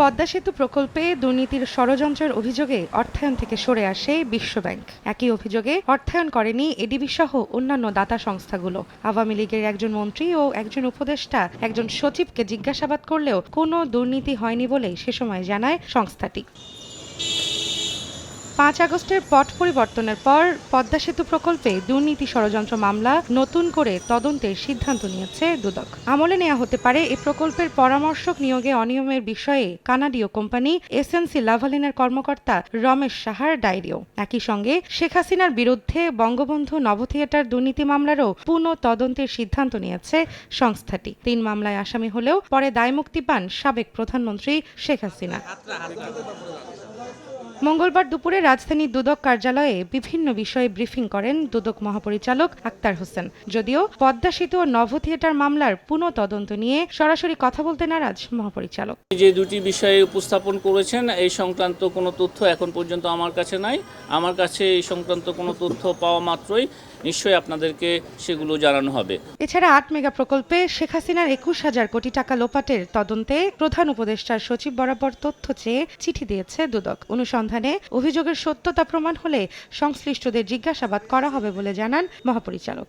পদ্মা সেতু প্রকল্পে দুর্নীতির ষড়যন্ত্রের অভিযোগে অর্থায়ন থেকে সরে আসে বিশ্বব্যাংক। একই অভিযোগে অর্থায়ন করেনি এডিবি সহ অন্যান্য দাতা সংস্থাগুলো। আওয়ামী লীগের একজন মন্ত্রী ও একজন উপদেষ্টা একজন সচিবকে জিজ্ঞাসাবাদ করলেও কোনো দুর্নীতি হয়নি বলে সে সময় জানায় সংস্থাটি। ৫ আগস্টের পট পরিবর্তনের পর পদ্মা সেতু প্রকল্পে দুর্নীতি ষড়যন্ত্র মামলা নতুন করে তদন্তের সিদ্ধান্ত নিয়েছে দুদক। আমলে নেওয়া হতে পারে এ প্রকল্পের পরামর্শক নিয়োগে অনিয়মের বিষয়ে কানাডীয় কোম্পানি এসএনসি লাভালিনের কর্মকর্তা রমেশ সাহার ডায়েরিও। একই সঙ্গে শেখ হাসিনার বিরুদ্ধে বঙ্গবন্ধু নভোথিয়েটার দুর্নীতি মামলারও পুনঃ তদন্তের সিদ্ধান্ত নিয়েছে সংস্থাটি। ৩ মামলায় আসামি হলেও পরে দায়মুক্তি পান সাবেক প্রধানমন্ত্রী শেখ হাসিনা। মঙ্গলবার দুপুরে রাজধানীর দুদক কার্যালয়ে বিভিন্ন বিষয়ে ব্রিফিং করেন দুদক মহাপরিচালক আক্তার হোসেন। যদিও পদ্মা সেতু ও নভোথিয়েটার মামলার পুনঃ তদন্ত নিয়ে সরাসরি কথা বলতে নারাজ মহাপরিচালক। যে দুটি বিষয়ে উপস্থাপন করেছেন এই সংক্রান্ত কোনো তথ্য এখন পর্যন্ত আমার কাছে নাই। আমার কাছে এই সংক্রান্ত কোনো তথ্য পাওয়া মাত্রই নিশ্চয়ই আপনাদেরকে সেগুলো জানানো হবে। এছাড়া ৮ মেগা প্রকল্পে শেখ হাসিনার ২১,০০০ কোটি টাকা লোপাটের তদন্তে প্রধান উপদেষ্টার সচিব বরাবর তথ্য চেয়ে চিঠি দিয়েছে দুদক। অনুসন্ধানে অভিযোগের সত্যতা প্রমাণ হলে সংশ্লিষ্টদের জিজ্ঞাসাবাদ করা হবে বলে জানান মহাপরিচালক।